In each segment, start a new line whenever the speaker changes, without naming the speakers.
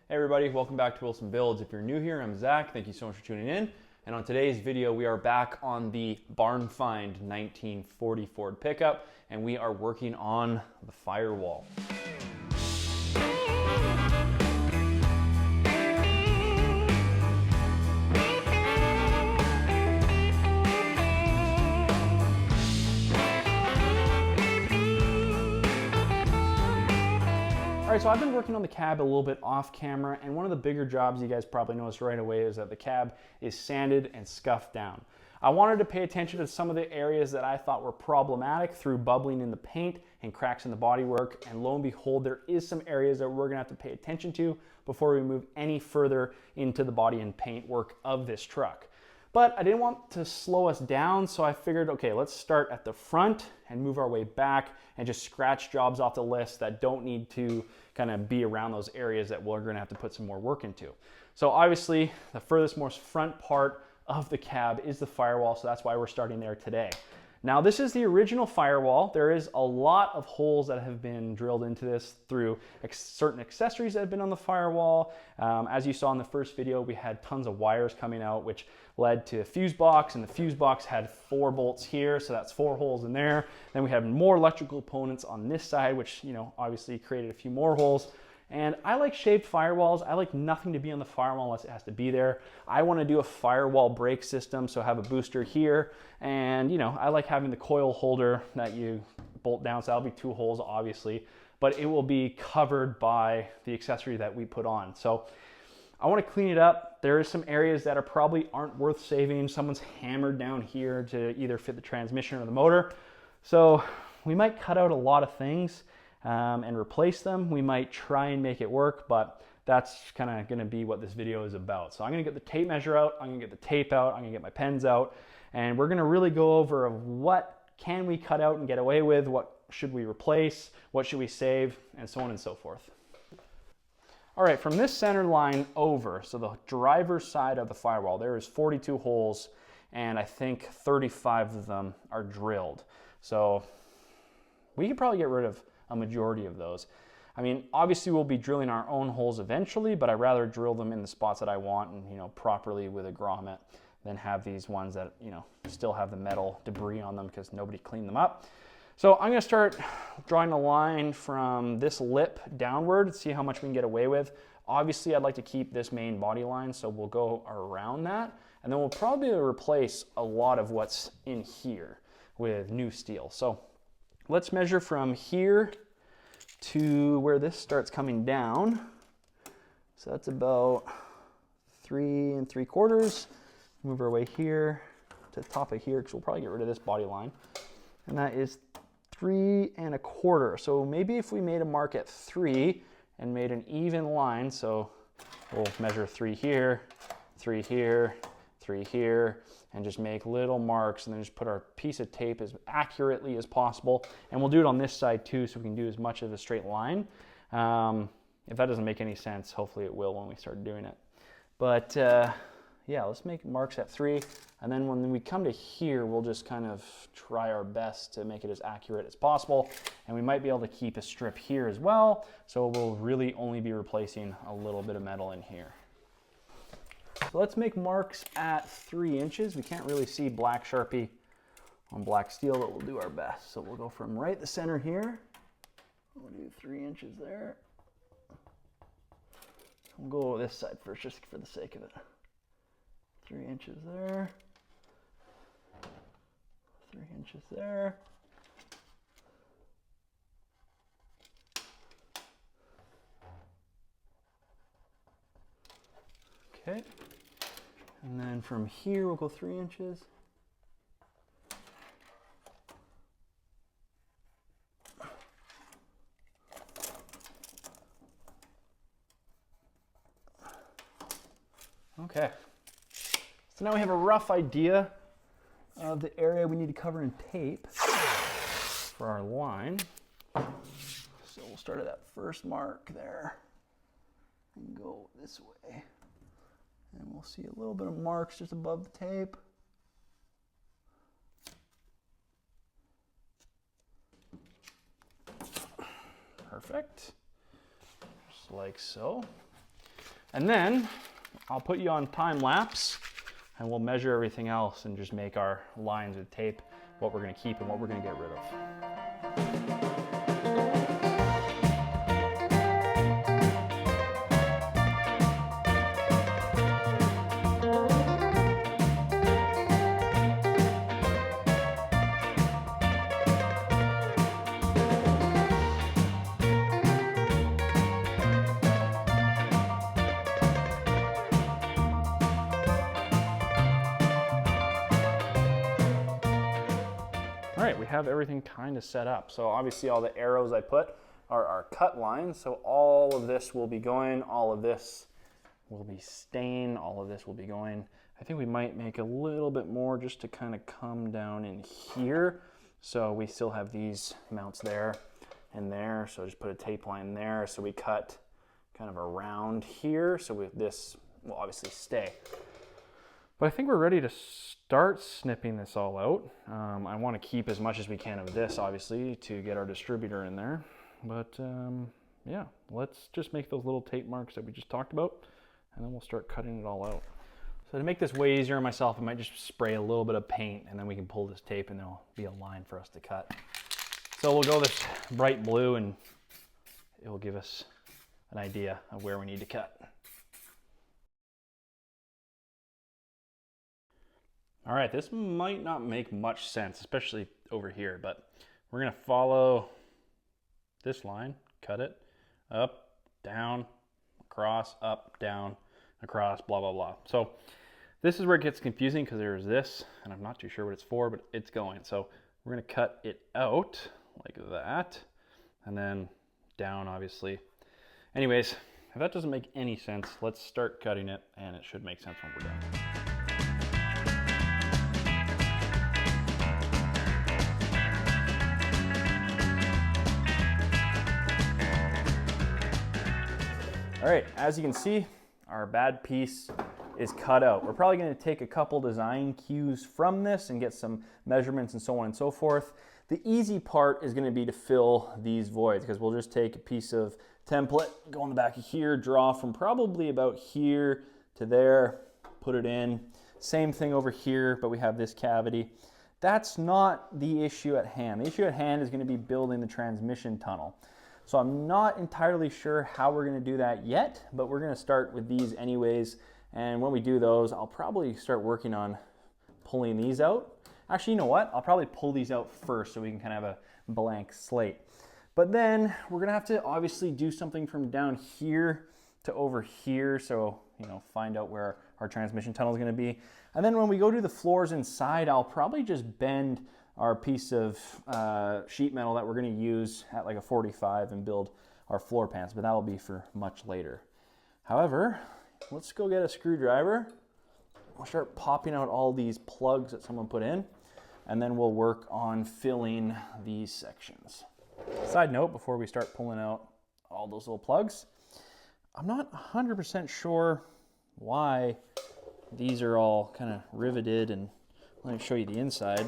Hey everybody, welcome back to Willson Builds. If you're new here, I'm Zach. Thank you so much for tuning in. And on today's video, we are back on the Barn Find 1940 Ford pickup, and we are working on the Firewall. All right, so I've been working on the cab a little bit off camera, and one of the bigger jobs you guys probably noticed right away is that the cab is sanded and scuffed down. I wanted to pay attention to some of the areas that I thought were problematic through bubbling in the paint and cracks in the bodywork, and lo and behold, there is some areas that we're gonna have to pay attention to before we move any further into the body and paint work of this truck. But I didn't want to slow us down, so I figured, okay, let's start at the front and move our way back and just scratch jobs off the list that don't need to kind of be around those areas that we're gonna have to put some more work into. So obviously, the furthest most front part of the cab is the firewall, so that's why we're starting there today. Now, this is the original firewall. There is a lot of holes that have been drilled into this through certain accessories that have been on the firewall. As you saw in the first video, we had tons of wires coming out, which led to a fuse box, and the fuse box had 4 bolts here, so that's 4 holes in there. Then we have more electrical components on this side, which, you know, obviously created a few more holes. And I like shaped firewalls. I like nothing to be on the firewall unless it has to be there. I want to do a firewall brake system, so have a booster here. And, you know, I like having the coil holder that you bolt down, so that'll be 2 holes, obviously. But it will be covered by the accessory that we put on. So I want to clean it up. There is some areas that probably aren't worth saving. Someone's hammered down here to either fit the transmission or the motor. So we might cut out a lot of things and replace them. We might try and make it work, but that's kind of going to be what this video is about. So I'm going to get the tape measure out, I'm going to get the tape out, I'm going to get my pens out, and we're going to really go over what can we cut out and get away with, what should we replace, what should we save, and so on and so forth. All right, from this center line over, so the driver's side of the firewall, there is 42 holes, and I think 35 of them are drilled. So we could probably get rid of a majority of those. I mean, obviously we'll be drilling our own holes eventually, but I'd rather drill them in the spots that I want and, you know, properly with a grommet than have these ones that, you know, still have the metal debris on them because nobody cleaned them up. So I'm gonna start drawing a line from this lip downward, see how much we can get away with. Obviously, I'd like to keep this main body line, so we'll go around that, and then we'll probably replace a lot of what's in here with new steel. So let's measure from here to where this starts coming down. So that's about 3 3/4. Move our way here to the top of here, because we'll probably get rid of this body line. And that is 3 1/4. So maybe if we made a mark at 3 and made an even line, so we'll measure 3 here, 3 here, 3 here, and just make little marks, and then just put our piece of tape as accurately as possible. And we'll do it on this side too, so we can do as much of a straight line. If that doesn't make any sense, hopefully it will when we start doing it. But yeah, let's make marks at 3, and then when we come to here, we'll just kind of try our best to make it as accurate as possible. And we might be able to keep a strip here as well, so we'll really only be replacing a little bit of metal in here. So let's make marks at 3 inches. We can't really see black Sharpie on black steel, but we'll do our best. So we'll go from right the center here. We'll do 3 inches there. We'll go this side first, just for the sake of it. 3 inches there. 3 inches there. Okay. And then from here, we'll go 3 inches. Okay. So now we have a rough idea of the area we need to cover in tape for our line. So we'll start at that first mark there and go this way. And we'll see a little bit of marks just above the tape. Perfect. Just like so. And then I'll put you on time lapse and we'll measure everything else and just make our lines with tape, what we're gonna keep and what we're gonna get rid of. All right, we have everything kind of set up. So obviously all the arrows I put are our cut lines. So all of this will be going, all of this will be staying, all of this will be going. I think we might make a little bit more just to kind of come down in here. So we still have these mounts there and there. So just put a tape line there. So we cut kind of around here. So this will obviously stay. But I think we're ready to start snipping this all out. I want to keep as much as we can of this, obviously, to get our distributor in there. But yeah, let's just make those little tape marks that we just talked about, and then we'll start cutting it all out. So to make this way easier on myself, I might just spray a little bit of paint, and then we can pull this tape, and there'll be a line for us to cut. So we'll go this bright blue, and it will give us an idea of where we need to cut. All right, this might not make much sense, especially over here, but we're gonna follow this line, cut it, up, down, across, up, down, across, blah, blah, blah. So this is where it gets confusing because there's this, and I'm not too sure what it's for, but it's going. So we're gonna cut it out like that, and then down, obviously. Anyways, if that doesn't make any sense, let's start cutting it, and it should make sense when we're done. All right, as you can see, our bad piece is cut out. We're probably going to take a couple design cues from this and get some measurements and so on and so forth. The easy part is going to be to fill these voids, because we'll just take a piece of template, go on the back of here, draw from probably about here to there, put it in. Same thing over here, but we have this cavity. That's not the issue at hand. The issue at hand is going to be building the transmission tunnel. So I'm not entirely sure how we're going to do that yet, but we're going to start with these anyways. And when we do those, I'll probably start working on pulling these out. Actually, you know what? I'll probably pull these out first so we can kind of have a blank slate. But then we're going to have to obviously do something from down here to over here. So, you know, find out where our transmission tunnel is going to be. And then when we go to the floors inside, I'll probably just bend our piece of sheet metal that we're going to use at like a 45 and build our floor pans, but that will be for much later. However, let's go get a screwdriver. We'll start popping out all these plugs that someone put in, and then we'll work on filling these sections. Side note, before we start pulling out all those little plugs, I'm not 100% sure why these are all kind of riveted, and let me show you the inside.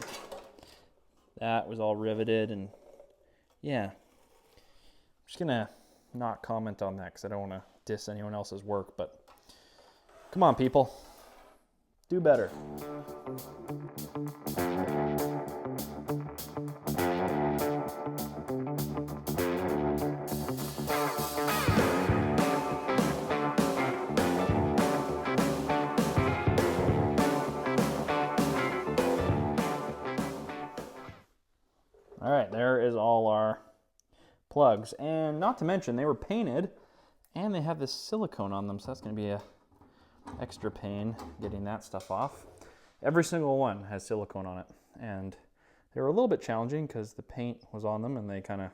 That was all riveted, and yeah, I'm just gonna not comment on that because I don't want to diss anyone else's work, but come on, people, do better. All right, there is all our plugs, and not to mention they were painted and they have this silicone on them, so that's going to be a extra pain getting that stuff off. Every single one has silicone on it, and they were a little bit challenging because the paint was on them and they kind of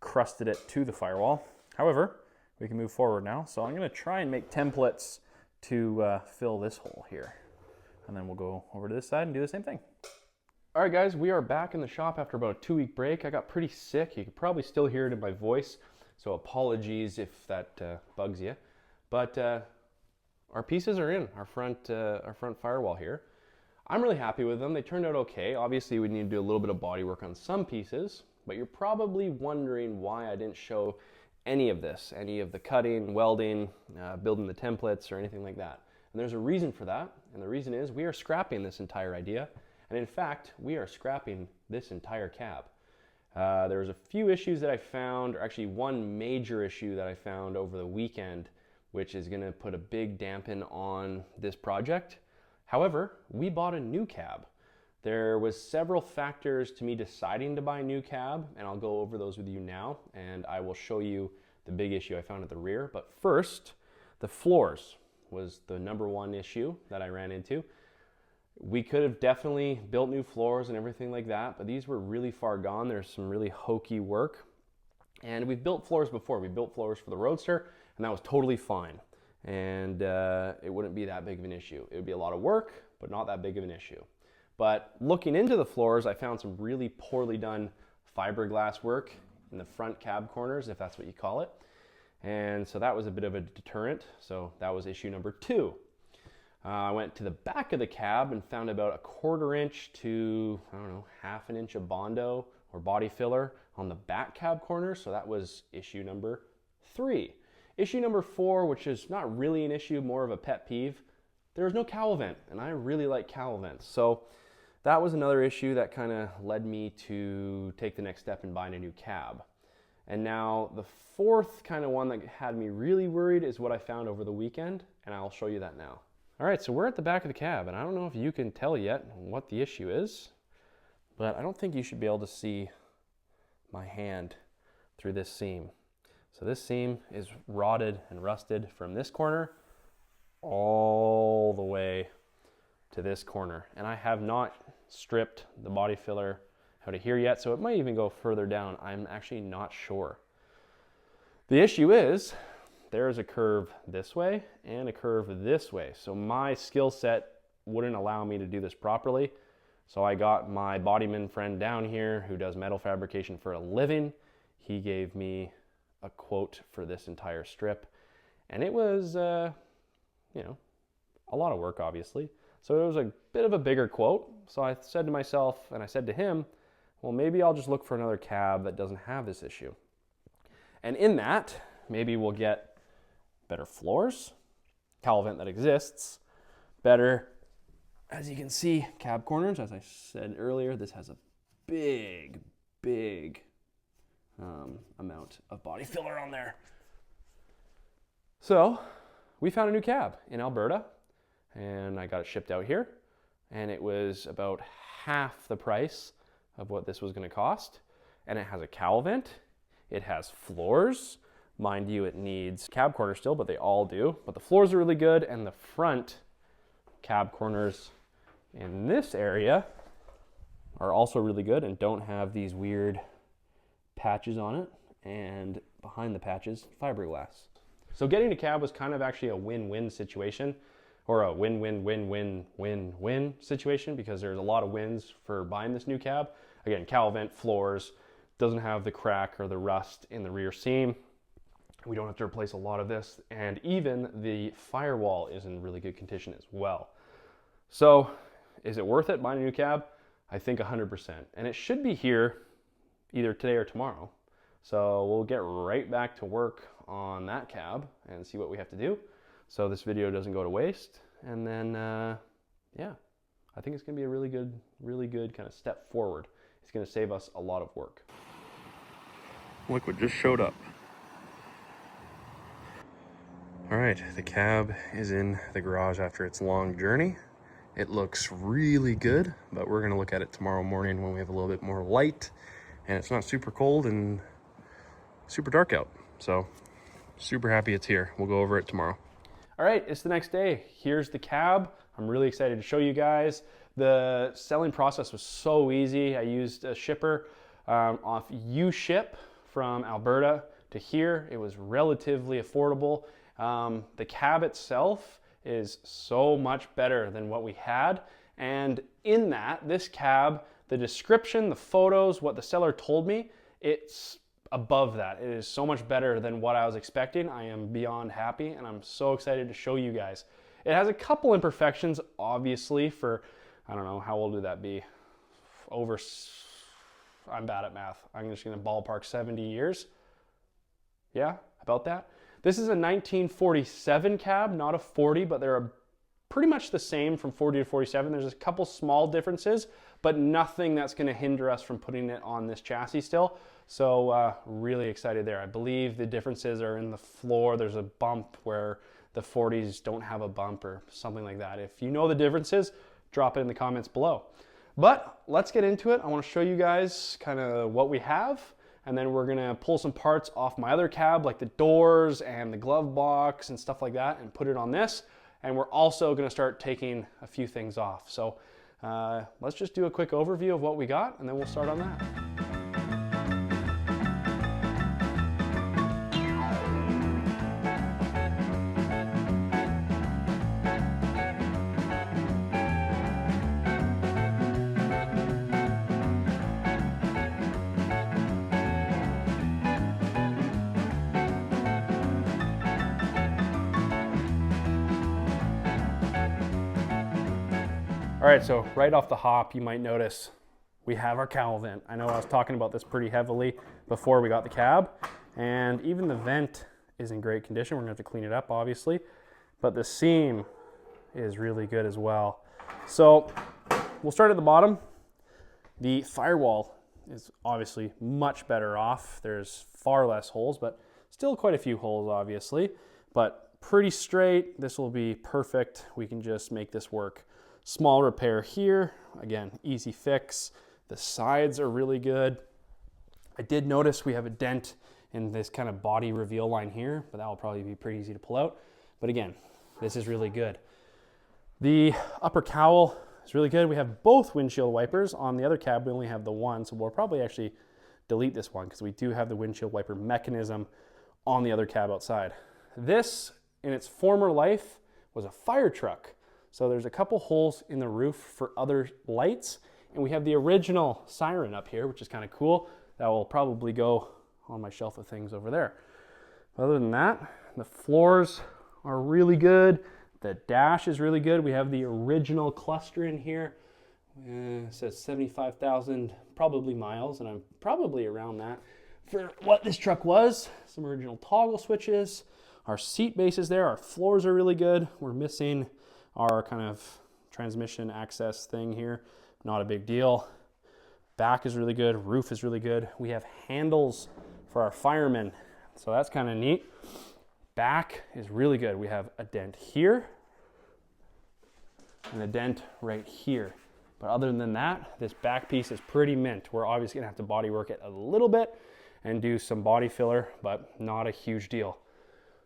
crusted it to the firewall. However, we can move forward now, so I'm going to try and make templates to fill this hole here, and then we'll go over to this side and do the same thing. All right, guys, we are back in the shop after about a 2-week break. I got pretty sick. You can probably still hear it in my voice, so apologies if that bugs you. But our pieces are in, our front firewall here. I'm really happy with them. They turned out okay. Obviously, we need to do a little bit of body work on some pieces, but you're probably wondering why I didn't show any of this, any of the cutting, welding, building the templates, or anything like that. And there's a reason for that, and the reason is we are scrapping this entire idea, and in fact, we are scrapping this entire cab. There was a few issues that I found, or actually one major issue that I found over the weekend, which is gonna put a big dampen on this project. However, we bought a new cab. There was several factors to me deciding to buy a new cab, and I'll go over those with you now, and I will show you the big issue I found at the rear. But first, the floors was the number one issue that I ran into. We could have definitely built new floors and everything like that, but these were really far gone. There's some really hokey work. And we've built floors before. We built floors for the Roadster, and that was totally fine. And it wouldn't be that big of an issue. It would be a lot of work, but not that big of an issue. But looking into the floors, I found some really poorly done fiberglass work in the front cab corners, if that's what you call it. And so that was a bit of a deterrent. So that was issue number 2. I went to the back of the cab and found about a 1/4 inch to, I don't know, 1/2 inch of Bondo or body filler on the back cab corner. So that was issue number 3. Issue number 4, which is not really an issue, more of a pet peeve, there was no cowl vent, and I really like cowl vents. So that was another issue that kind of led me to take the next step in buying a new cab. And now the 4th kind of one that had me really worried is what I found over the weekend, and I'll show you that now. All right, so we're at the back of the cab, and I don't know if you can tell yet what the issue is, but I don't think you should be able to see my hand through this seam. So this seam is rotted and rusted from this corner all the way to this corner. And I have not stripped the body filler out of here yet, so it might even go further down. I'm actually not sure. The issue is there's a curve this way and a curve this way. So my skill set wouldn't allow me to do this properly. So I got my bodyman friend down here who does metal fabrication for a living. He gave me a quote for this entire strip, and it was, you know, a lot of work, obviously. So it was a bit of a bigger quote. So I said to myself, and I said to him, well, maybe I'll just look for another cab that doesn't have this issue. And in that, maybe we'll get better floors, cowl vent that exists, better, as you can see, cab corners. As I said earlier, this has a big amount of body filler on there. So we found a new cab in Alberta, and I got it shipped out here, and it was about half the price of what this was going to cost. And it has a cowl vent, it has floors. Mind you, it needs cab corners still, but they all do. But the floors are really good, and the front cab corners in this area are also really good and don't have these weird patches on it, and behind the patches, fiberglass. So getting a cab was kind of actually a win-win situation, or a win-win-win-win-win-win situation, because there's a lot of wins for buying this new cab. Again, cowl vent, floors, doesn't have the crack or the rust in the rear seam. We don't have to replace a lot of this, and even the firewall is in really good condition as well. So is it worth it buying a new cab? I think 100%, and it should be here either today or tomorrow. So we'll get right back to work on that cab and see what we have to do so this video doesn't go to waste. And then, yeah, I think it's gonna be a really good kind of step forward. It's gonna save us a lot of work. Look what just showed up. All right, the cab is in the garage after its long journey. It looks really good, but we're gonna look at it tomorrow morning when we have a little bit more light and it's not super cold and super dark out. So super happy it's here. We'll go over it tomorrow. All right, it's the next day. Here's the cab. I'm really excited to show you guys. The selling process was so easy. I used a shipper off U-Ship from Alberta to here. It was relatively affordable. The cab itself is so much better than what we had. And in that, this cab, the description, the photos, what the seller told me, it's above that. It is so much better than what I was expecting. I am beyond happy, and I'm so excited to show you guys. It has a couple imperfections, obviously, for, I don't know, how old would that be? I'm bad at math. I'm just gonna ballpark 70 years. Yeah, about that. This is a 1947 cab, not a 40, but they're pretty much the same from 40 to 47. There's a couple small differences, but nothing that's going to hinder us from putting it on this chassis still. So really excited there. I believe the differences are in the floor. There's a bump where the 40s don't have a bump or something like that. If you know the differences, drop it in the comments below. But let's get into it. I want to show you guys kind of what we have, and then we're gonna pull some parts off my other cab, like the doors and the glove box and stuff like that, and put it on this. And we're also gonna start taking a few things off. So let's just do a quick overview of what we got, and then we'll start on that. All right, so right off the hop, you might notice we have our cowl vent. I know I was talking about this pretty heavily before we got the cab, and even the vent is in great condition. We're gonna have to clean it up, obviously, but the seam is really good as well. So we'll start at the bottom. The firewall is obviously much better off. There's far less holes, but still quite a few holes, obviously, but pretty straight. This will be perfect. We can just make this work. Small repair here, again, easy fix. The sides are really good. I did notice we have a dent in this kind of body reveal line here, but that will probably be pretty easy to pull out. But again, this is really good. The upper cowl is really good. We have both windshield wipers. On the other cab, we only have the one, so we'll probably actually delete this one because we do have the windshield wiper mechanism on the other cab outside. This, in its former life, was a fire truck. So there's a couple holes in the roof for other lights, and we have the original siren up here, which is kind of cool. That will probably go on my shelf of things over there. Other than that, the floors are really good. The dash is really good. We have the original cluster in here. It says 75,000 probably miles, and I'm probably around that for what this truck was. Some original toggle switches. Our seat base is there. Our floors are really good. We're missing our kind of transmission access thing here, not a big deal. Back is really good, roof is really good. We have handles for our firemen, so that's kind of neat. Back is really good. We have a dent here and a dent right here. But other than that, this back piece is pretty mint. We're obviously gonna have to body work it a little bit and do some body filler, but not a huge deal.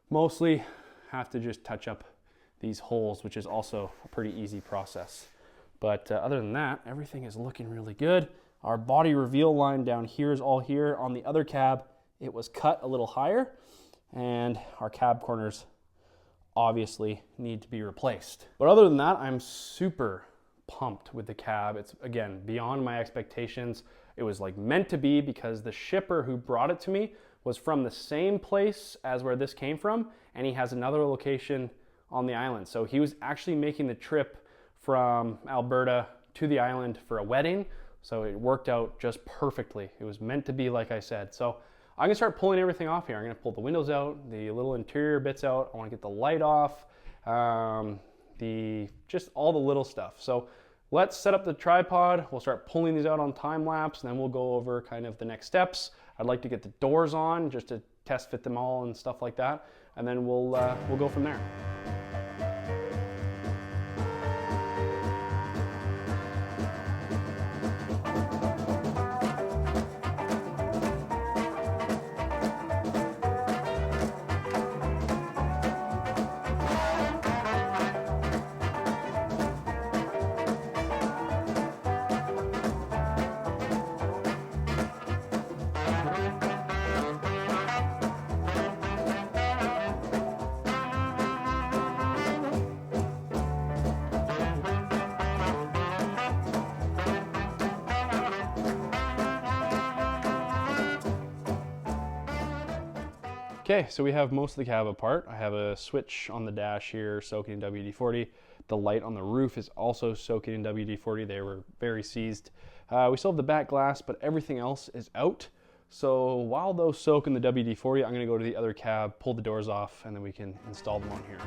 Mostly have to just touch up these holes, which is also a pretty easy process. But other than that, everything is looking really good. Our body reveal line down here is all here. On the other cab, it was cut a little higher, and our cab corners obviously need to be replaced. But other than that, I'm super pumped with the cab. It's, again, beyond my expectations. It was like meant to be because the shipper who brought it to me was from the same place as where this came from, and he has another location on the island. So he was actually making the trip from Alberta to the island for a wedding. So it worked out just perfectly. It was meant to be, like I said. So I'm gonna start pulling everything off here. I'm gonna pull the windows out, the little interior bits out. I wanna get the light off, just all the little stuff. So let's set up the tripod. We'll start pulling these out on time lapse, and then we'll go over kind of the next steps. I'd like to get the doors on just to test fit them all and stuff like that. And then we'll go from there. Okay, so we have most of the cab apart. I have a switch on the dash here soaking in WD-40. The light on the roof is also soaking in WD-40. They were very seized. We still have the back glass, but everything else is out. So while those soak in the WD-40, I'm gonna go to the other cab, pull the doors off, and then we can install them on here.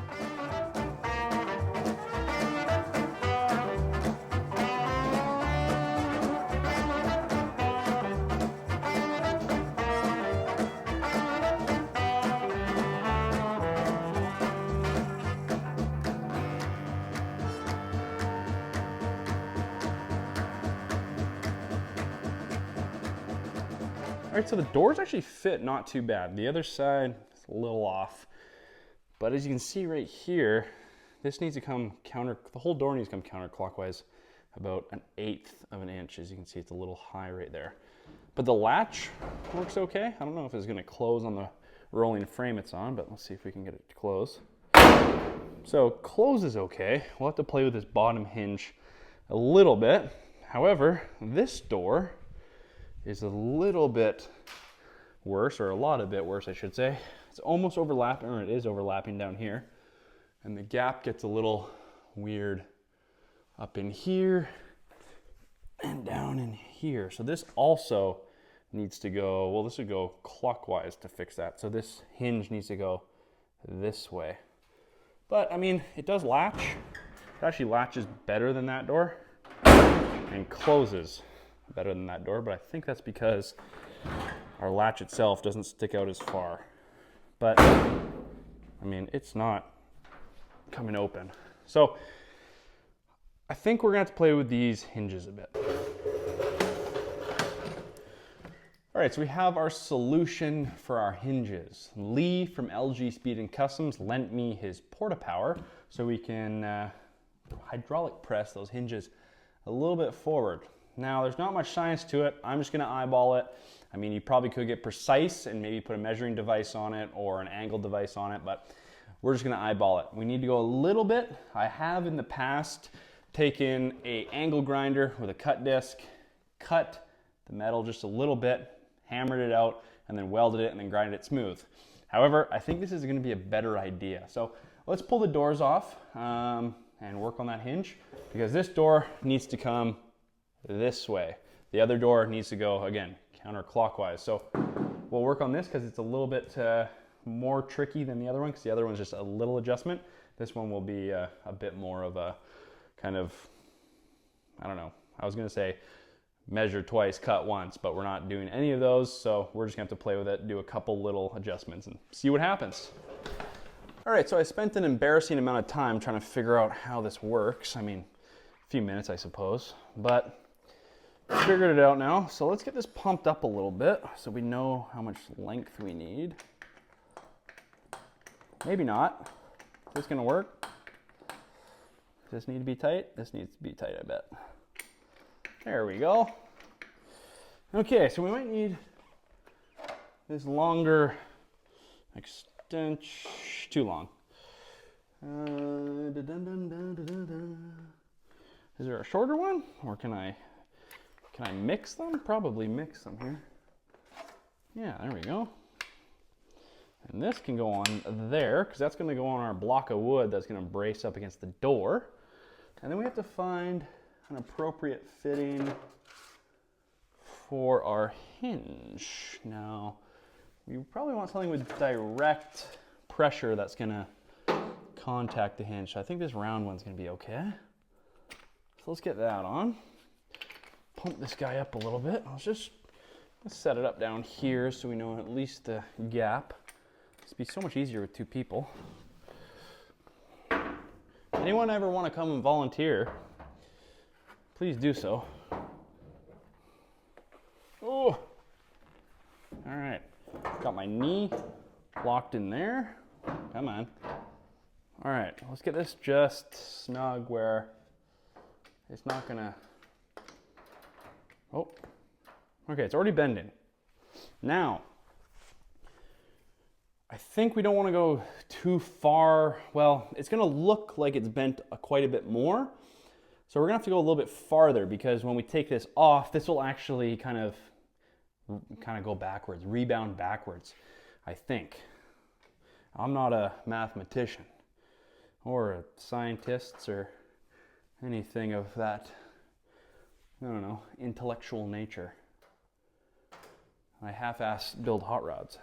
All right, so the doors actually fit not too bad. The other side is a little off. But as you can see right here, this needs to come the whole door needs to come counterclockwise about 1/8 of an inch. As you can see, it's a little high right there. But the latch works okay. I don't know if it's gonna close on the rolling frame it's on, but let's see if we can get it to close. So close is okay. We'll have to play with this bottom hinge a little bit. However, this door is a little bit worse, or a lot of bit worse, I should say. It's almost overlapping, or it is overlapping down here. And the gap gets a little weird up in here and down in here. So this also needs to go, well, this would go clockwise to fix that. So this hinge needs to go this way. But I mean, it does latch. It actually latches better than that door and closes better than that door, but I think that's because our latch itself doesn't stick out as far. But I mean, it's not coming open. So I think we're gonna have to play with these hinges a bit. All right, so we have our solution for our hinges. Lee from LG Speed and Customs lent me his porta power so we can hydraulic press those hinges a little bit forward. Now, there's not much science to it. I'm just gonna eyeball it. I mean, you probably could get precise and maybe put a measuring device on it or an angle device on it, but we're just gonna eyeball it. We need to go a little bit. I have in the past taken an angle grinder with a cut disc, cut the metal just a little bit, hammered it out, and then welded it and then grinded it smooth. However, I think this is gonna be a better idea. So let's pull the doors off and work on that hinge, because this door needs to come this way. The other door needs to go, again, counterclockwise. So we'll work on this because it's a little bit more tricky than the other one, because the other one's just a little adjustment. This one will be a bit more of a kind of, I don't know, I was gonna say measure twice, cut once, but we're not doing any of those, so we're just gonna have to play with it, do a couple little adjustments and see what happens. All right, so I spent an embarrassing amount of time trying to figure out how this works. I mean, a few minutes, I suppose, but figured it out now. So let's get this pumped up a little bit so we know how much length we need. Maybe not. Is this gonna work? Does this need to be tight? This needs to be tight, I bet. There we go. Okay, so we might need this longer extension. Too long. Is there a shorter one, or can I mix them? Probably mix them here. Yeah, there we go. And this can go on there, because that's going to go on our block of wood that's going to brace up against the door. And then we have to find an appropriate fitting for our hinge. Now, we probably want something with direct pressure that's going to contact the hinge. So I think this round one's going to be okay. So let's get that on. Pump this guy up a little bit. Let's set it up down here so we know at least the gap. It's be so much easier with two people. Anyone ever want to come and volunteer, please do so. Oh, all right. Got my knee locked in there. Come on. All right, let's get this just snug where it's not gonna, oh, okay, it's already bending. Now, I think we don't want to go too far. Well, it's going to look like it's bent quite a bit more. So we're going to have to go a little bit farther, because when we take this off, this will actually kind of go backwards, rebound backwards, I think. I'm not a mathematician or a scientist or anything of that, I don't know, intellectual nature. I half-ass build hot rods.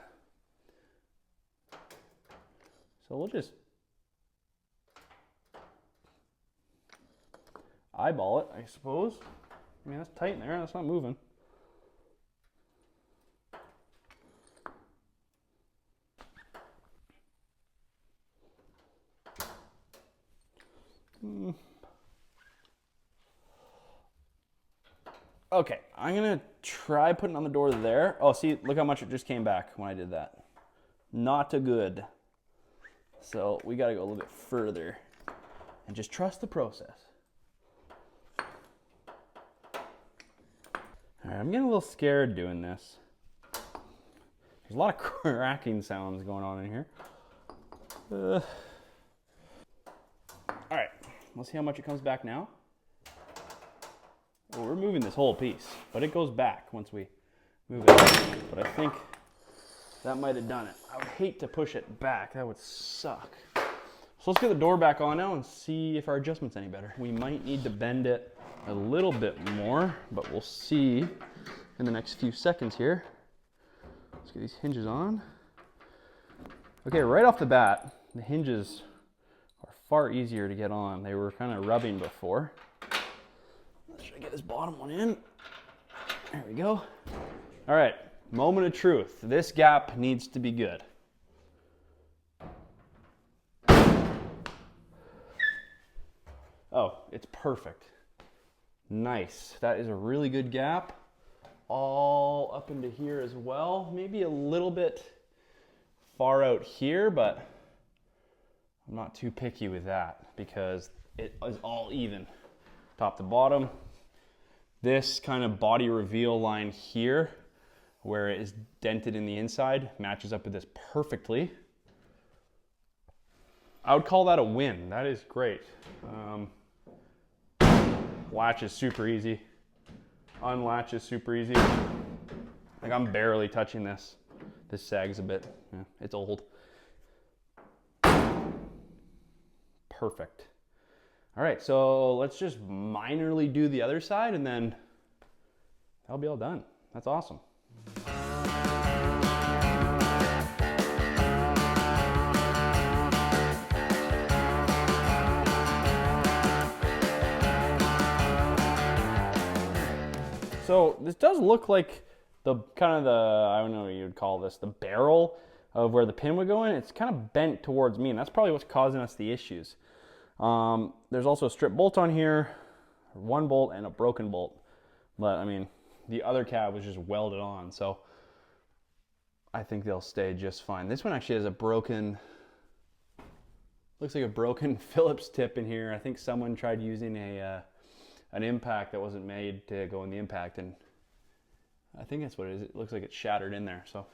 So we'll just eyeball it, I suppose. I mean, that's tight in there, that's not moving. Okay, I'm gonna try putting on the door there. Oh, see, look how much it just came back when I did that. Not a good. So we gotta go a little bit further and just trust the process. All right, I'm getting a little scared doing this. There's a lot of cracking sounds going on in here. All right, let's see how much it comes back now. Well, we're moving this whole piece, but it goes back once we move it. But I think that might have done it. I would hate to push it back. That would suck. So let's get the door back on now and see if our adjustment's any better. We might need to bend it a little bit more, but we'll see in the next few seconds here. Let's get these hinges on. Okay, right off the bat, the hinges are far easier to get on. They were kind of rubbing before. Should I get this bottom one in? There we go. All right, moment of truth. This gap needs to be good. Oh, it's perfect. Nice. That is a really good gap. All up into here as well. Maybe a little bit far out here, but I'm not too picky with that because it is all even, top to bottom. This kind of body reveal line here, where it is dented in the inside, matches up with this perfectly. I would call that a win. That is great. Latch is super easy. Unlatch is super easy. Like, I'm barely touching this. This sags a bit. Yeah, it's old. Perfect. All right, so let's just minorly do the other side and then that'll be all done. That's awesome. So this does look like the kind of the, I don't know what you'd call this, the barrel of where the pin would go in. It's kind of bent towards me, and that's probably what's causing us the issues. There's also a strip bolt on here, one bolt and a broken bolt. But I mean, the other cab was just welded on, so I think they'll stay just fine. This one actually has a broken, looks like a broken Phillips tip in here. I think someone tried using an impact that wasn't made to go in the impact, and I think that's what it is. It looks like it's shattered in there, so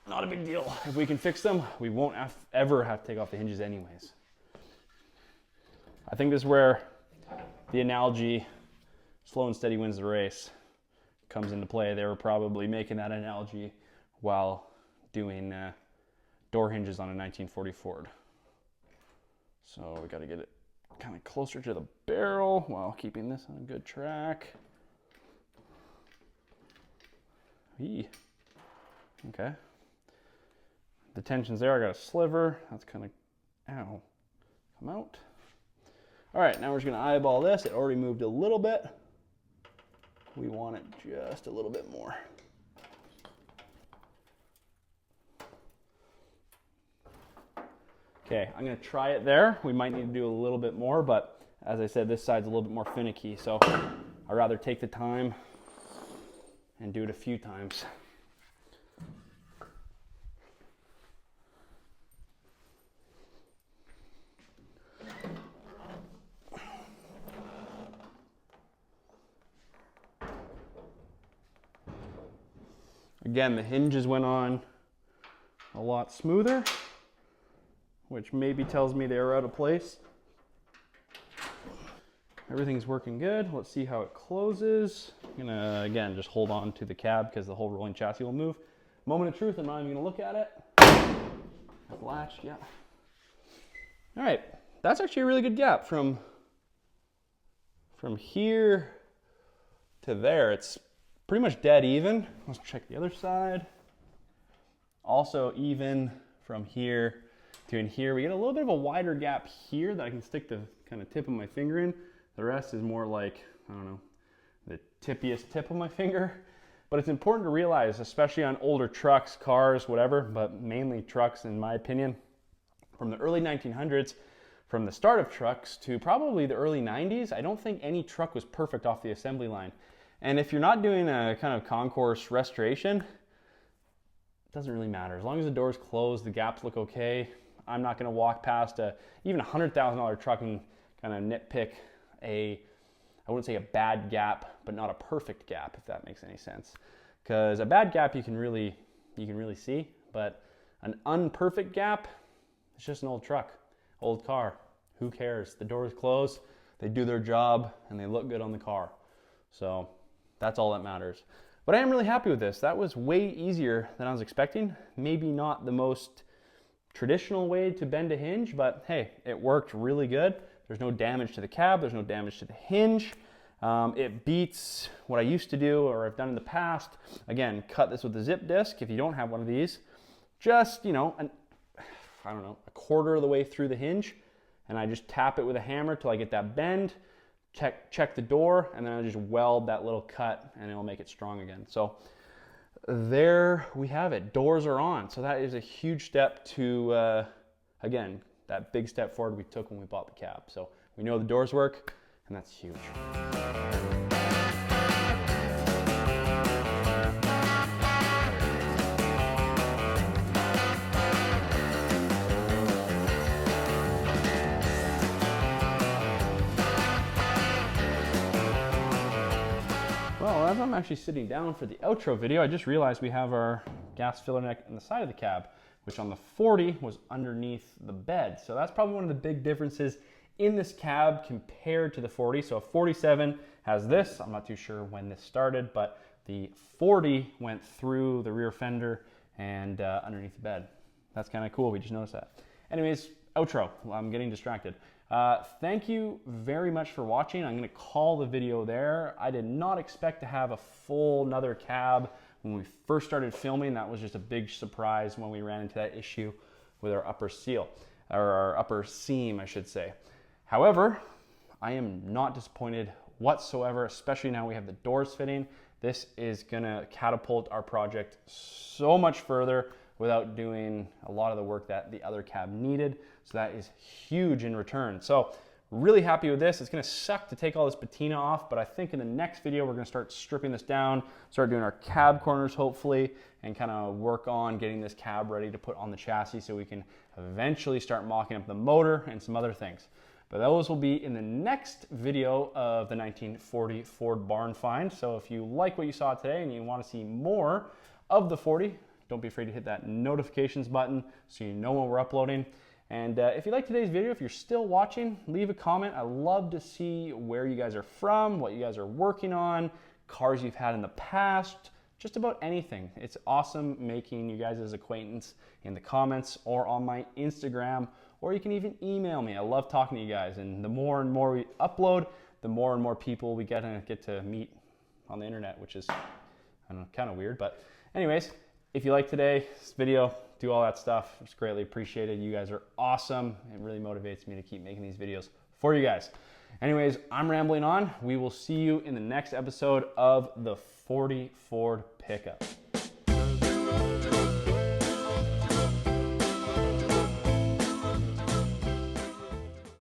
not a big deal. If we can fix them, we won't ever have to take off the hinges anyways. I think this is where the analogy, slow and steady wins the race, comes into play. They were probably making that analogy while doing door hinges on a 1940 Ford. So we got to get it kind of closer to the barrel while keeping this on a good track. Eee. Okay. The tension's there. I got a sliver. That's kind of, ow, come out. All right, now we're just going to eyeball this. It already moved a little bit. We want it just a little bit more. Okay, I'm going to try it there. We might need to do a little bit more, but as I said, this side's a little bit more finicky, so I'd rather take the time and do it a few times. Again, the hinges went on a lot smoother, which maybe tells me they were out of place. Everything's working good. Let's see how it closes. I'm gonna, again, just hold on to the cab because the whole rolling chassis will move. Moment of truth, I'm not even gonna look at it. Latch, yeah. All right, that's actually a really good gap from here to there. It's pretty much dead even. Let's check the other side. Also even from here to in here. We get a little bit of a wider gap here that I can stick the kind of tip of my finger in. The rest is more like, I don't know, the tippiest tip of my finger. But it's important to realize, especially on older trucks, cars, whatever, but mainly trucks in my opinion, from the early 1900s, from the start of trucks to probably the early 90s, I don't think any truck was perfect off the assembly line. And if you're not doing a kind of concourse restoration, it doesn't really matter. As long as the door's closed, the gaps look okay. I'm not gonna walk past even a $100,000 truck and kind of nitpick I wouldn't say a bad gap, but not a perfect gap, if that makes any sense. Because a bad gap you can really see, but an unperfect gap, it's just an old truck, old car. Who cares? The door is closed, they do their job, and they look good on the car. So that's all that matters. But I am really happy with this. That was way easier than I was expecting. Maybe not the most traditional way to bend a hinge, but hey, it worked really good. There's no damage to the cab, there's no damage to the hinge. It beats what I used to do or I've done in the past. Again, cut this with a zip disc if you don't have one of these. Just, you know, I don't know, a quarter of the way through the hinge, and I just tap it with a hammer till I get that bend, check the door, and then I just weld that little cut and it'll make it strong again. So there we have it, doors are on. So that is a huge step to, again, that big step forward we took when we bought the cab. So we know the doors work, and that's huge. Well, as I'm actually sitting down for the outro video, I just realized we have our gas filler neck on the side of the cab, which on the 40 was underneath the bed. So that's probably one of the big differences in this cab compared to the 40. So a 47 has this. I'm not too sure when this started, but the 40 went through the rear fender and underneath the bed. That's kind of cool. We just noticed that. Anyways, outro. I'm getting distracted. Thank you very much for watching. I'm going to call the video there. I did not expect to have a full another cab when we first started filming. That was just a big surprise when we ran into that issue with our upper seal, or our upper seam, I should say. However, I am not disappointed whatsoever, especially now we have the doors fitting. This is gonna catapult our project so much further without doing a lot of the work that the other cab needed. So that is huge in return. So really happy with this. It's gonna suck to take all this patina off, but I think in the next video, we're gonna start stripping this down, start doing our cab corners hopefully, and kind of work on getting this cab ready to put on the chassis so we can eventually start mocking up the motor and some other things. But those will be in the next video of the 1940 Ford barn find. So if you like what you saw today and you want to see more of the 40, don't be afraid to hit that notifications button so you know when we're uploading. And if you like today's video, if you're still watching, leave a comment. I love to see where you guys are from, what you guys are working on, cars you've had in the past, just about anything. It's awesome making you guys' acquaintance in the comments or on my Instagram, or you can even email me. I love talking to you guys, and the more and more we upload, the more and more people we get to meet on the internet, which is, I don't know, kind of weird. But anyways, if you like today's video, do all that stuff. It's greatly appreciated. You guys are awesome. It really motivates me to keep making these videos for you guys. Anyways, I'm rambling on. We will see you in the next episode of the 40 Ford Pickup.